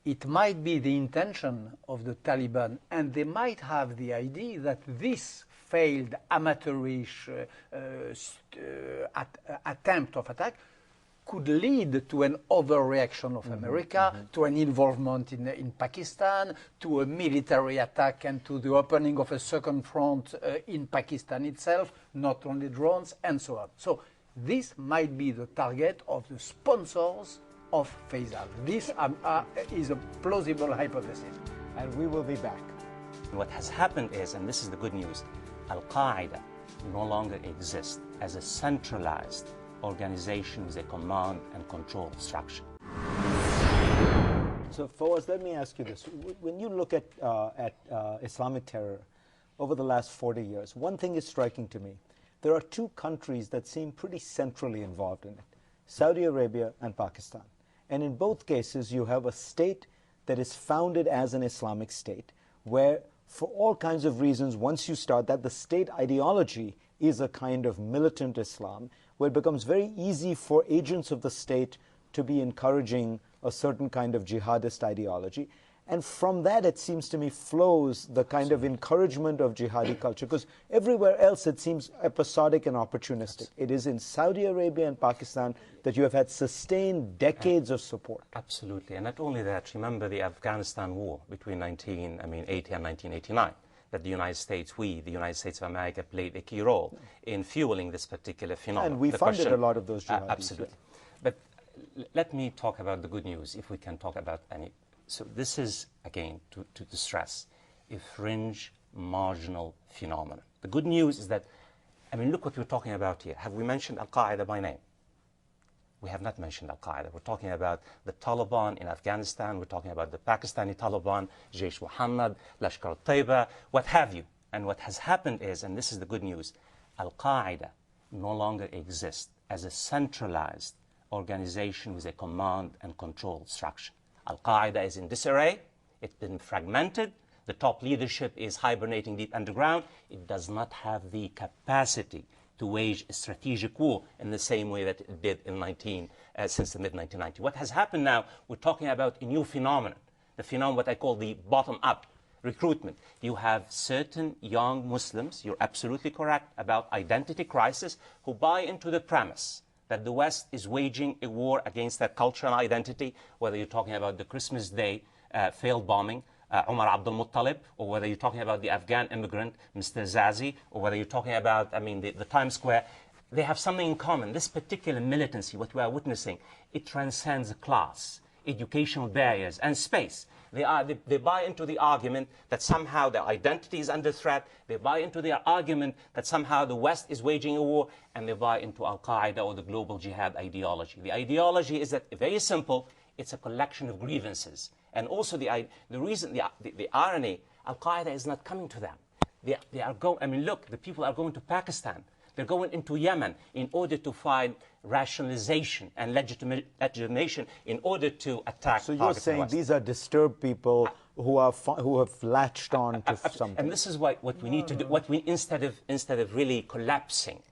it might be the intention of the Taliban, and they might have the idea that this failed amateurish attempt of attack could lead to an overreaction of America, to an involvement in Pakistan, to a military attack and to the opening of a second front in Pakistan itself, not only drones, and so on. So this might be the target of the sponsors of Faisal. This is a plausible hypothesis. And we will be back. What has happened is, and this is the good news, Al-Qaeda no longer exists as a centralized organization with a command and control structure. So Fawaz, let me ask you this. When you look at Islamic terror over the last 40 years, one thing is striking to me. There are two countries that seem pretty centrally involved in it, Saudi Arabia and Pakistan. And in both cases, you have a state that is founded as an Islamic state, where for all kinds of reasons, once you start that, the state ideology is a kind of militant Islam, where it becomes very easy for agents of the state to be encouraging a certain kind of jihadist ideology. And from that, it seems to me, flows the kind of encouragement of jihadi culture, because everywhere else it seems episodic and opportunistic. It is in Saudi Arabia and Pakistan that you have had sustained decades of support. Absolutely. And not only that, remember the Afghanistan war between 1980 and 1989. That the United States, the United States of America, played a key role in fueling this particular phenomenon. And we funded a lot of those jihadis. Absolutely. But let me talk about the good news, if we can talk about any. So this is, again, to stress, a fringe, marginal phenomenon. The good news is that, look what we're talking about here. Have we mentioned Al-Qaeda by name? We have not mentioned Al-Qaeda. We're talking about the Taliban in Afghanistan. We're talking about the Pakistani Taliban, Jaish Muhammad, Lashkar al-Taiba, what have you. And what has happened is, and this is the good news, Al-Qaeda no longer exists as a centralized organization with a command and control structure. Al-Qaeda is in disarray. It's been fragmented. The top leadership is hibernating deep underground. It does not have the capacity to wage a strategic war in the same way that it did in since the mid-1990s. What has happened now, we're talking about a new phenomenon, the phenomenon what I call the bottom-up recruitment. You have certain young Muslims, you're absolutely correct, about identity crisis, who buy into the premise that the West is waging a war against their culture and identity, whether you're talking about the Christmas Day failed bombing, Umar Abdul Muttalib, or whether you're talking about the Afghan immigrant, Mr. Zazi, or whether you're talking about, the Times Square. They have something in common. This particular militancy, what we are witnessing, it transcends class, educational barriers, and space. They buy into the argument that somehow their identity is under threat. They buy into the argument that somehow the West is waging a war, and they buy into Al-Qaeda or the global jihad ideology. The ideology is that, very simple, it's a collection of grievances. And also the irony, Al-Qaeda is not coming to them. They are going, look, the people are going to Pakistan. They're going into Yemen in order to find rationalization and legitimation in order to attack. So you're saying these are disturbed people who have latched on to something. And this is what we need to do. What we instead of really collapsing,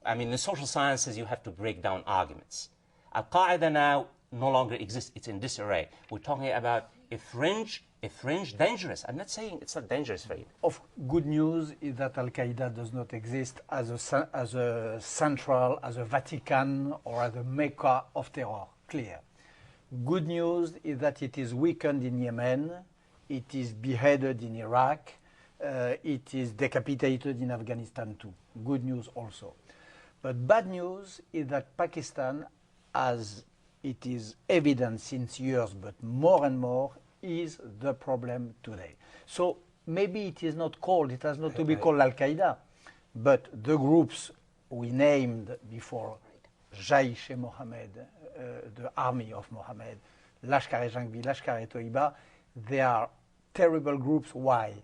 in social sciences you have to break down arguments. Al-Qaeda now no longer exists. It's in disarray. We're talking about a fringe dangerous. I'm not saying it's not dangerous for you. Of good news is that Al-Qaeda does not exist as a central, as a Vatican, or as a Mecca of terror. Clear. Good news is that it is weakened in Yemen, it is beheaded in Iraq, it is decapitated in Afghanistan too. Good news also. But bad news is that Pakistan, as it is evident since years, but more and more, is the problem today. So maybe it is not called, it has not to be called Al-Qaeda, but the groups we named before, Jaish-e-Mohammed, the army of Mohammed, Lashkar-e-Jhangvi, Lashkar-e-Toiba, they are terrible groups. Why?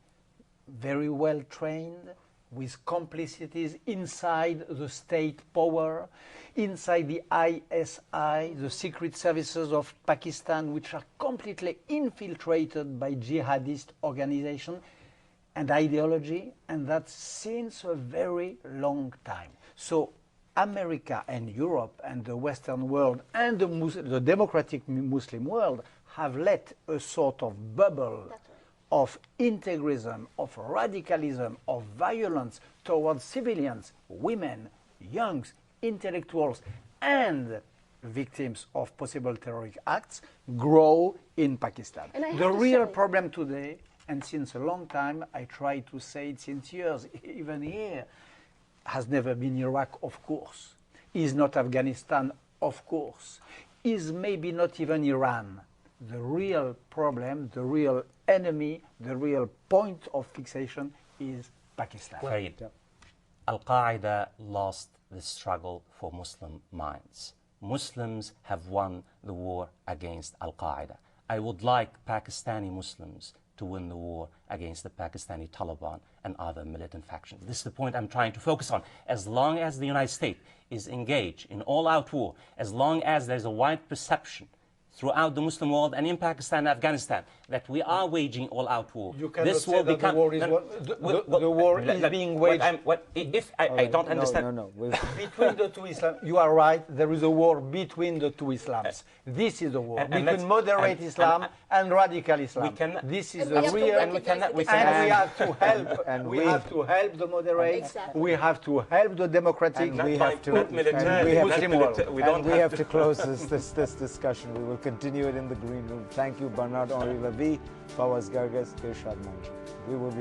Very well trained, with complicities inside the state power, inside the ISI, the secret services of Pakistan, which are completely infiltrated by jihadist organization and ideology, and that's since a very long time. So America and Europe and the Western world and the democratic Muslim world have let a sort of bubble of integrism, of radicalism, of violence towards civilians, women, youngs, intellectuals, and victims of possible terrorist acts grow in Pakistan. The real problem today, and since a long time, I try to say it since years, even here, has never been Iraq, of course, is not Afghanistan, of course, is maybe not even Iran. The real problem, the real enemy, the real point of fixation is Pakistan. Right. Al-Qaeda lost the struggle for Muslim minds. Muslims have won the war against Al-Qaeda. I would like Pakistani Muslims to win the war against the Pakistani Taliban and other militant factions. This is the point I'm trying to focus on. As long as the United States is engaged in all-out war, as long as there's a wide perception throughout the Muslim world and in Pakistan and Afghanistan that we are waging all-out war. You cannot say that the war is, the war is being waged. I don't understand. Between the two Islams, you are right, there is a war between the two Islams. This is a war between moderate Islam and radical Islam. This is the real, and we have to help. We have to help the moderates. We have to help the democratic. We have to close this discussion. We will continue it in the green room. Thank you, Bernard Henri Levy, Fawaz Gargas, Irshad Manji. We will be